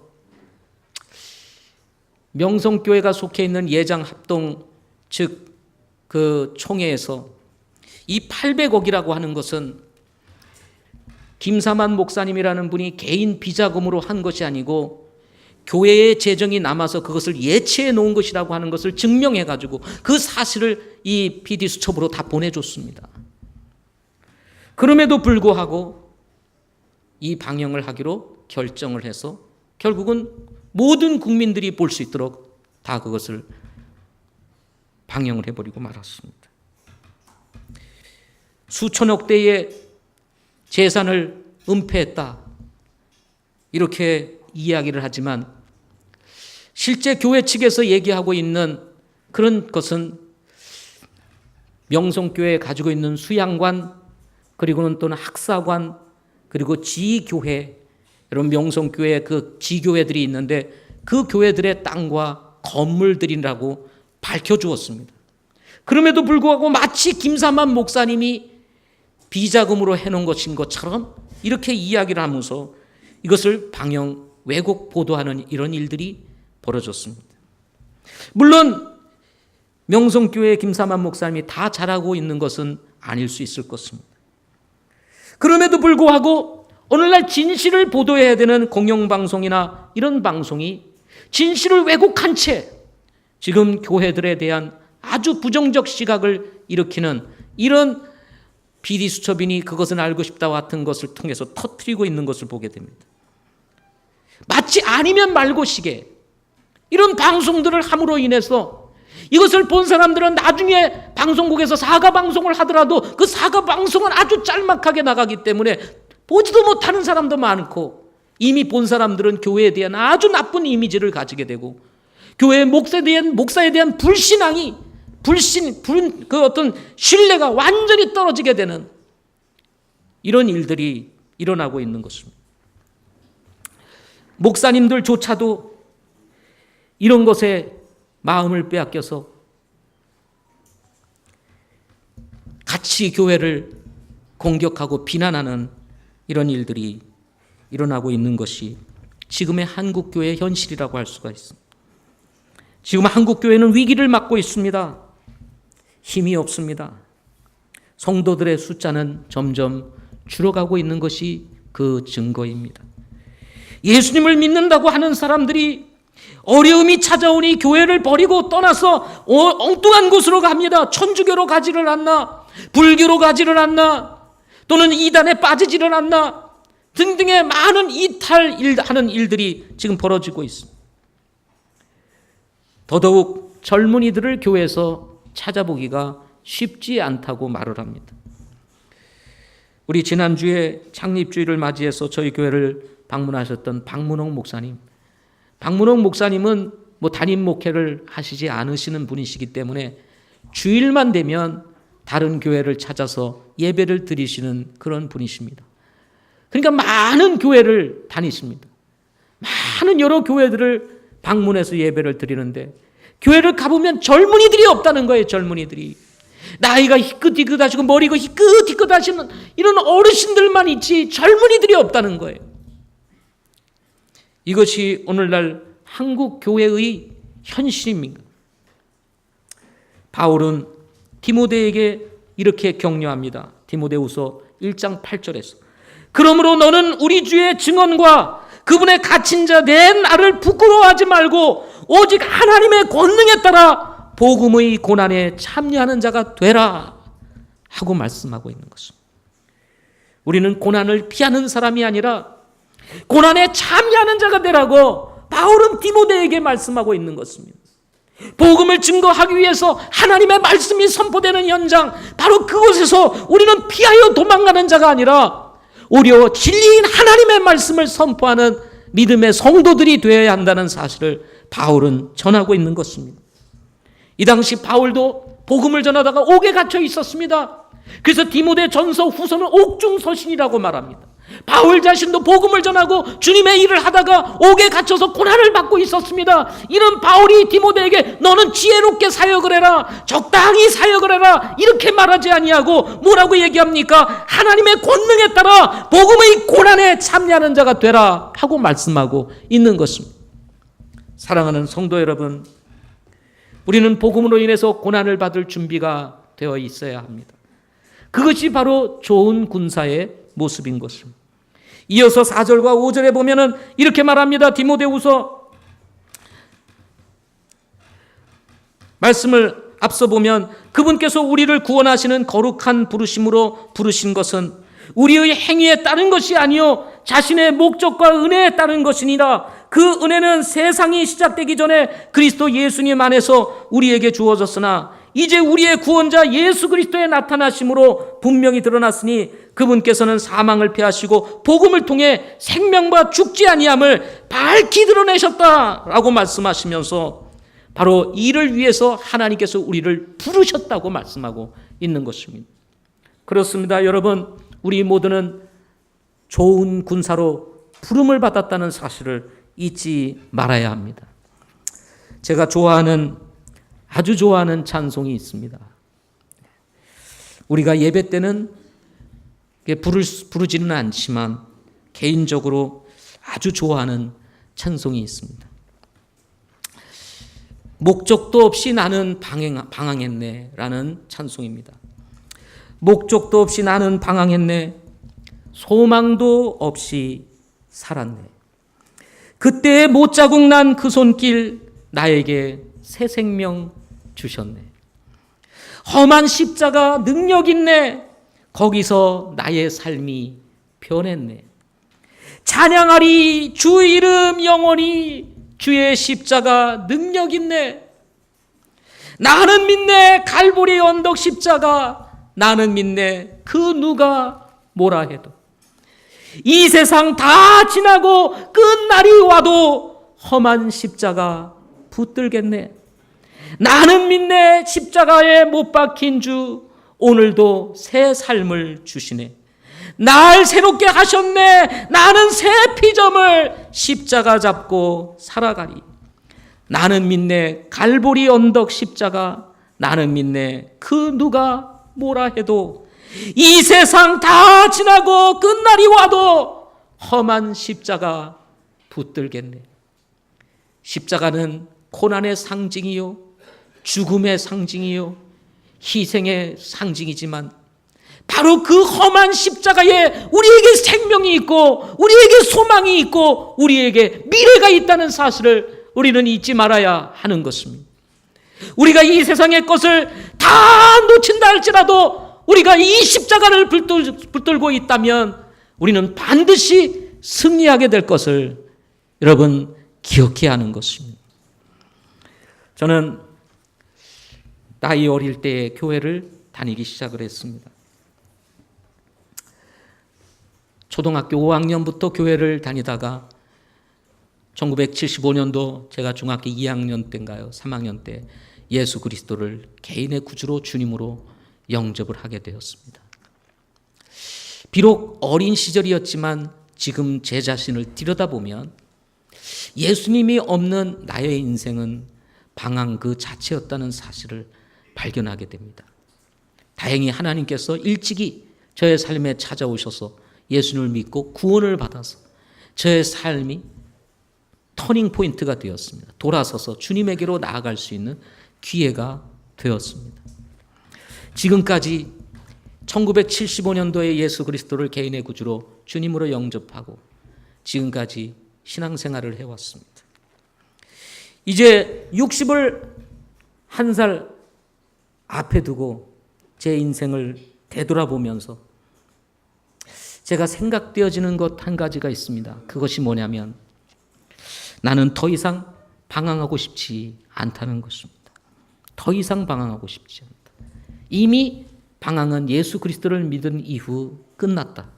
A: 명성교회가 속해 있는 예장합동 즉 그 총회에서 이 800억이라고 하는 것은 김사만 목사님이라는 분이 개인 비자금으로 한 것이 아니고 교회의 재정이 남아서 그것을 예치해 놓은 것이라고 하는 것을 증명해 가지고 그 사실을 이 PD 수첩으로 다 보내줬습니다. 그럼에도 불구하고 이 방영을 하기로 결정을 해서 결국은 모든 국민들이 볼 수 있도록 다 그것을 방영을 해버리고 말았습니다. 수천억 대의 재산을 은폐했다 이렇게 이야기를 하지만 실제 교회 측에서 얘기하고 있는 그런 것은 명성교회에 가지고 있는 수양관, 그리고는 또는 학사관, 그리고 지교회, 여러분 명성교회 그 지교회들이 있는데 그 교회들의 땅과 건물들이라고 밝혀주었습니다. 그럼에도 불구하고 마치 김사만 목사님이 비자금으로 해놓은 것인 것처럼 이렇게 이야기를 하면서 이것을 왜곡 보도하는 이런 일들이 벌어졌습니다. 물론 명성교회 김사만 목사님이 다 잘하고 있는 것은 아닐 수 있을 것입니다. 그럼에도 불구하고 오늘날 진실을 보도해야 되는 공영방송이나 이런 방송이 진실을 왜곡한 채 지금 교회들에 대한 아주 부정적 시각을 일으키는 이런 비리수첩이니 그것은 알고 싶다와 같은 것을 통해서 터뜨리고 있는 것을 보게 됩니다. 마치 아니면 말고식의 이런 방송들을 함으로 인해서 이것을 본 사람들은 나중에 방송국에서 사과 방송을 하더라도 그 사과 방송은 아주 짤막하게 나가기 때문에 보지도 못하는 사람도 많고, 이미 본 사람들은 교회에 대한 아주 나쁜 이미지를 가지게 되고 교회 목사에 대한 그 어떤 신뢰가 완전히 떨어지게 되는 이런 일들이 일어나고 있는 것입니다. 목사님들조차도 이런 것에 마음을 빼앗겨서 같이 교회를 공격하고 비난하는 이런 일들이 일어나고 있는 것이 지금의 한국교회의 현실이라고 할 수가 있습니다. 지금 한국교회는 위기를 맞고 있습니다. 힘이 없습니다. 성도들의 숫자는 점점 줄어가고 있는 것이 그 증거입니다. 예수님을 믿는다고 하는 사람들이 어려움이 찾아오니 교회를 버리고 떠나서 엉뚱한 곳으로 갑니다. 천주교로 가지를 않나, 불교로 가지를 않나, 또는 이단에 빠지지를 않나 등등의 많은 이탈하는 일들이 지금 벌어지고 있습니다. 더더욱 젊은이들을 교회에서 찾아보기가 쉽지 않다고 말을 합니다. 우리 지난주에 창립주일을 맞이해서 저희 교회를 방문하셨던 박문홍 목사님, 박문홍 목사님은 담임 목회를 하시지 않으시는 분이시기 때문에 주일만 되면 다른 교회를 찾아서 예배를 드리시는 그런 분이십니다. 그러니까 많은 교회를 다니십니다. 많은 여러 교회들을 방문해서 예배를 드리는데 교회를 가보면 젊은이들이 없다는 거예요. 젊은이들이 나이가 희끗희끗하시고 머리가 희끗희끗하시는 이런 어르신들만 있지 젊은이들이 없다는 거예요. 이것이 오늘날 한국 교회의 현실입니다. 바울은 디모데에게 이렇게 격려합니다. 디모데후서 1장 8절에서 그러므로 너는 우리 주의 증언과 그분의 갇힌 자 내 나를 부끄러워하지 말고 오직 하나님의 권능에 따라 복음의 고난에 참여하는 자가 되라 하고 말씀하고 있는 것입니다. 우리는 고난을 피하는 사람이 아니라 고난에 참여하는 자가 되라고 바울은 디모데에게 말씀하고 있는 것입니다. 복음을 증거하기 위해서 하나님의 말씀이 선포되는 현장, 바로 그곳에서 우리는 피하여 도망가는 자가 아니라 오히려 진리인 하나님의 말씀을 선포하는 믿음의 성도들이 되어야 한다는 사실을 바울은 전하고 있는 것입니다. 이 당시 바울도 복음을 전하다가 옥에 갇혀 있었습니다. 그래서 디모데 전서 후서는 옥중서신이라고 말합니다. 바울 자신도 복음을 전하고 주님의 일을 하다가 옥에 갇혀서 고난을 받고 있었습니다. 이런 바울이 디모데에게 너는 지혜롭게 사역을 해라, 적당히 사역을 해라 이렇게 말하지 아니하고 뭐라고 얘기합니까? 하나님의 권능에 따라 복음의 고난에 참여하는 자가 되라 하고 말씀하고 있는 것입니다. 사랑하는 성도 여러분, 우리는 복음으로 인해서 고난을 받을 준비가 되어 있어야 합니다. 그것이 바로 좋은 군사의 모습인 것입니다. 이어서 4절과 5절에 보면은 이렇게 말합니다. 디모데후서 말씀을 앞서 보면 그분께서 우리를 구원하시는 거룩한 부르심으로 부르신 것은 우리의 행위에 따른 것이 아니요 자신의 목적과 은혜에 따른 것이니라. 그 은혜는 세상이 시작되기 전에 그리스도 예수님 안에서 우리에게 주어졌으나 이제 우리의 구원자 예수 그리스도의 나타나심으로 분명히 드러났으니 그분께서는 사망을 패하시고 복음을 통해 생명과 죽지 아니함을 밝히 드러내셨다라고 말씀하시면서 바로 이를 위해서 하나님께서 우리를 부르셨다고 말씀하고 있는 것입니다. 그렇습니다. 여러분, 우리 모두는 좋은 군사로 부름을 받았다는 사실을 잊지 말아야 합니다. 제가 아주 좋아하는 찬송이 있습니다. 우리가 예배 때는 부르지는 않지만 개인적으로 아주 좋아하는 찬송이 있습니다. 목적도 없이 나는 방황했네 라는 찬송입니다. 목적도 없이 나는 방황했네. 소망도 없이 살았네. 그때 못자국 난 그 손길 나에게 새 생명 주셨네. 험한 십자가 능력 있네. 거기서 나의 삶이 변했네. 찬양하리 주 이름 영원히. 주의 십자가 능력 있네. 나는 믿네 갈보리 언덕 십자가. 나는 믿네 그 누가 뭐라 해도. 이 세상 다 지나고 끝날이 와도 험한 십자가 붙들겠네. 나는 믿네 십자가에 못 박힌 주 오늘도 새 삶을 주시네. 날 새롭게 하셨네. 나는 새 피점을 십자가 잡고 살아가리. 나는 믿네 갈보리 언덕 십자가. 나는 믿네 그 누가 뭐라 해도. 이 세상 다 지나고 끝날이 와도 험한 십자가 붙들겠네. 십자가는 고난의 상징이요, 죽음의 상징이요, 희생의 상징이지만 바로 그 험한 십자가에 우리에게 생명이 있고 우리에게 소망이 있고 우리에게 미래가 있다는 사실을 우리는 잊지 말아야 하는 것입니다. 우리가 이 세상의 것을 다 놓친다 할지라도 우리가 이 십자가를 붙들고 있다면 우리는 반드시 승리하게 될 것을 여러분 기억해야 하는 것입니다. 저는 나이 어릴 때에 교회를 다니기 시작을 했습니다. 초등학교 5학년부터 교회를 다니다가 1975년도 제가 중학교 2학년 때인가요? 3학년 때 예수 그리스도를 개인의 구주로 주님으로 영접을 하게 되었습니다. 비록 어린 시절이었지만 지금 제 자신을 들여다보면 예수님이 없는 나의 인생은 방황 그 자체였다는 사실을 발견하게 됩니다. 다행히 하나님께서 일찍이 저의 삶에 찾아오셔서 예수님을 믿고 구원을 받아서 저의 삶이 터닝 포인트가 되었습니다. 돌아서서 주님에게로 나아갈 수 있는 기회가 되었습니다. 지금까지 1975년도에 예수 그리스도를 개인의 구주로 주님으로 영접하고 지금까지 신앙생활을 해왔습니다. 이제 60을 한 살 앞에 두고 제 인생을 되돌아보면서 제가 생각되어지는 것 한 가지가 있습니다. 그것이 뭐냐면 나는 더 이상 방황하고 싶지 않다는 것입니다. 더 이상 방황하고 싶지 않다. 이미 방황은 예수 그리스도를 믿은 이후 끝났다.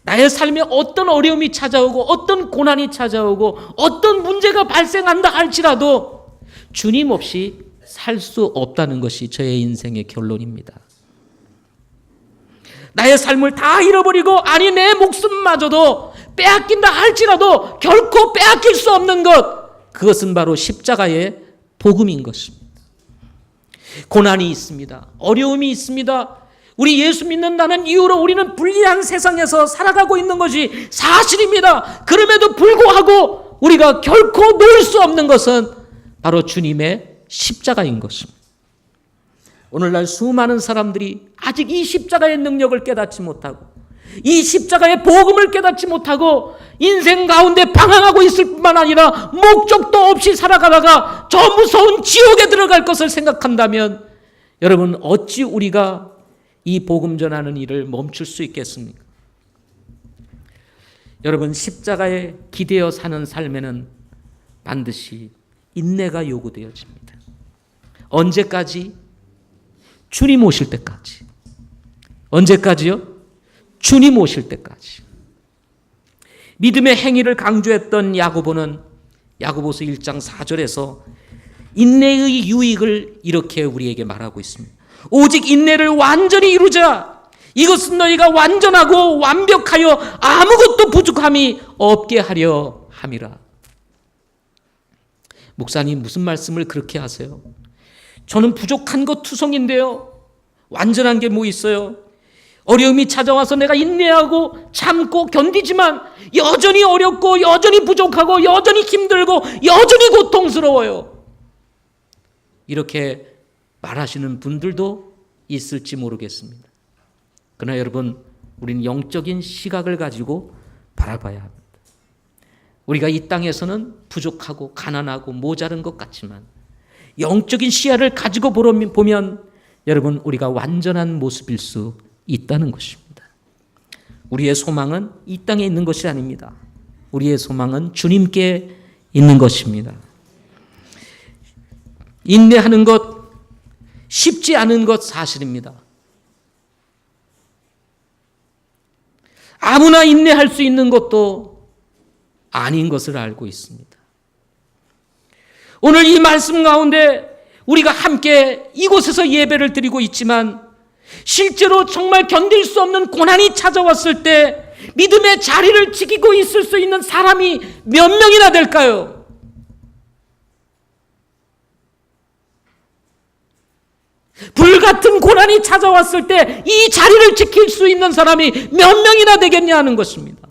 A: 나의 삶에 어떤 어려움이 찾아오고 어떤 고난이 찾아오고 어떤 문제가 발생한다 할지라도 주님 없이 살 수 없다는 것이 저의 인생의 결론입니다. 나의 삶을 다 잃어버리고 아니 내 목숨마저도 빼앗긴다 할지라도 결코 빼앗길 수 없는 것, 그것은 바로 십자가의 복음인 것입니다. 고난이 있습니다. 어려움이 있습니다. 우리 예수 믿는다는 이유로 우리는 불리한 세상에서 살아가고 있는 것이 사실입니다. 그럼에도 불구하고 우리가 결코 놓을 수 없는 것은 바로 주님의 십자가인 것입니다. 오늘날 수많은 사람들이 아직 이 십자가의 능력을 깨닫지 못하고 이 십자가의 복음을 깨닫지 못하고 인생 가운데 방황하고 있을 뿐만 아니라 목적도 없이 살아가다가 저 무서운 지옥에 들어갈 것을 생각한다면 여러분 어찌 우리가 이 복음 전하는 일을 멈출 수 있겠습니까? 여러분 십자가에 기대어 사는 삶에는 반드시 인내가 요구되어집니다. 언제까지? 주님 오실 때까지. 언제까지요? 주님 오실 때까지. 믿음의 행위를 강조했던 야고보는 야고보서 1장 4절에서 인내의 유익을 이렇게 우리에게 말하고 있습니다. 오직 인내를 완전히 이루자. 이것은 너희가 완전하고 완벽하여 아무것도 부족함이 없게 하려 함이라. 목사님 무슨 말씀을 그렇게 하세요? 저는 부족한 것 투성인데요. 완전한 게 뭐 있어요? 어려움이 찾아와서 내가 인내하고 참고 견디지만 여전히 어렵고 여전히 부족하고 여전히 힘들고 여전히 고통스러워요. 이렇게 말하시는 분들도 있을지 모르겠습니다. 그러나 여러분, 우리는 영적인 시각을 가지고 바라봐야 합니다. 우리가 이 땅에서는 부족하고 가난하고 모자른 것 같지만 영적인 시야를 가지고 보면 여러분, 우리가 완전한 모습일 수 있다는 것입니다. 우리의 소망은 이 땅에 있는 것이 아닙니다. 우리의 소망은 주님께 있는 것입니다. 인내하는 것 쉽지 않은 것 사실입니다. 아무나 인내할 수 있는 것도 아닌 것을 알고 있습니다. 오늘 이 말씀 가운데 우리가 함께 이곳에서 예배를 드리고 있지만 실제로 정말 견딜 수 없는 고난이 찾아왔을 때 믿음의 자리를 지키고 있을 수 있는 사람이 몇 명이나 될까요? 불같은 고난이 찾아왔을 때 이 자리를 지킬 수 있는 사람이 몇 명이나 되겠냐 하는 것입니다.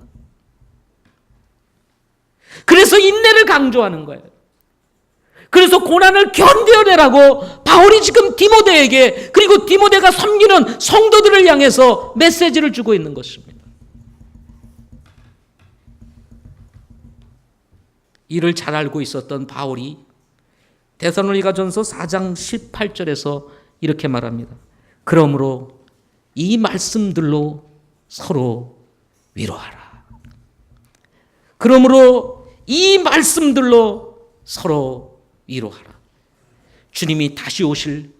A: 그래서 인내를 강조하는 거예요. 그래서 고난을 견뎌내라고 바울이 지금 디모데에게, 그리고 디모데가 섬기는 성도들을 향해서 메시지를 주고 있는 것입니다. 이를 잘 알고 있었던 바울이 데살로니가전서 4장 18절에서 이렇게 말합니다. 그러므로 이 말씀들로 서로 위로하라. 그러므로 이 말씀들로 서로 위로하라. 주님이 다시 오실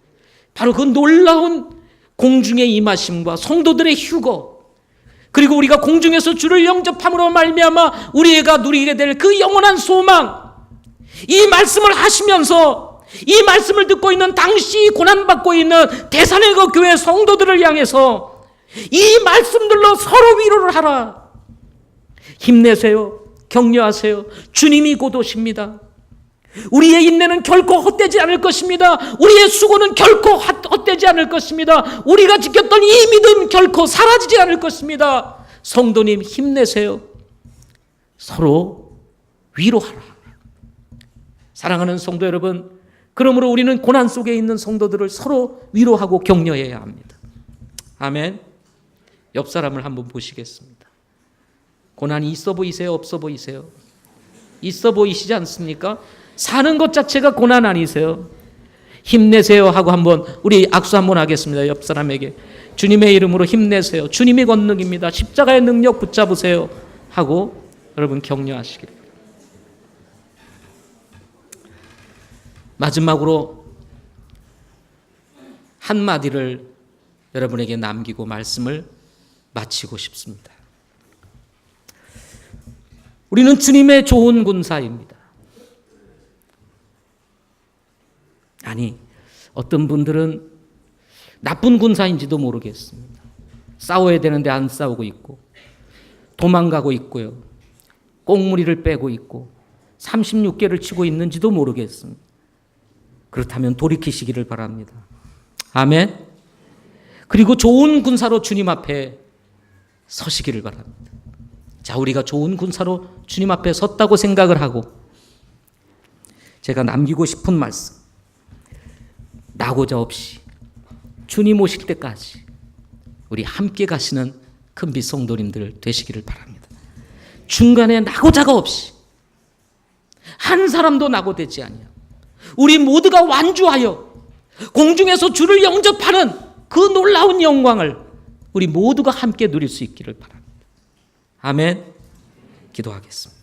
A: 바로 그 놀라운 공중의 임하심과 성도들의 휴거, 그리고 우리가 공중에서 주를 영접함으로 말미암아 우리가 누리게 될 그 영원한 소망, 이 말씀을 하시면서 이 말씀을 듣고 있는 당시 고난받고 있는 데살로니가 교회 성도들을 향해서 이 말씀들로 서로 위로를 하라. 힘내세요. 격려하세요. 주님이 곧 오십니다. 우리의 인내는 결코 헛되지 않을 것입니다. 우리의 수고는 결코 헛되지 않을 것입니다. 우리가 지켰던 이 믿음 결코 사라지지 않을 것입니다. 성도님, 힘내세요. 서로 위로하라. 사랑하는 성도 여러분, 그러므로 우리는 고난 속에 있는 성도들을 서로 위로하고 격려해야 합니다. 아멘. 옆 사람을 한번 보시겠습니다. 고난이 있어 보이세요? 없어 보이세요? 있어 보이시지 않습니까? 사는 것 자체가 고난 아니세요? 힘내세요 하고 한번 우리 악수 한번 하겠습니다. 옆 사람에게 주님의 이름으로 힘내세요. 주님이 권능입니다. 십자가의 능력 붙잡으세요 하고 여러분 격려하시길 바랍니다. 마지막으로 한마디를 여러분에게 남기고 말씀을 마치고 싶습니다. 우리는 주님의 좋은 군사입니다. 아니, 어떤 분들은 나쁜 군사인지도 모르겠습니다. 싸워야 되는데 안 싸우고 있고, 도망가고 있고요, 꽁무리를 빼고 있고 36개를 치고 있는지도 모르겠습니다. 그렇다면 돌이키시기를 바랍니다. 아멘. 그리고 좋은 군사로 주님 앞에 서시기를 바랍니다. 자, 우리가 좋은 군사로 주님 앞에 섰다고 생각을 하고 제가 남기고 싶은 말씀, 나고자 없이 주님 오실 때까지 우리 함께 가시는 큰빛 성도님들 되시기를 바랍니다. 중간에 나고자가 없이 한 사람도 나고되지 아니하고 우리 모두가 완주하여 공중에서 주를 영접하는 그 놀라운 영광을 우리 모두가 함께 누릴 수 있기를 바랍니다. 아멘. 기도하겠습니다.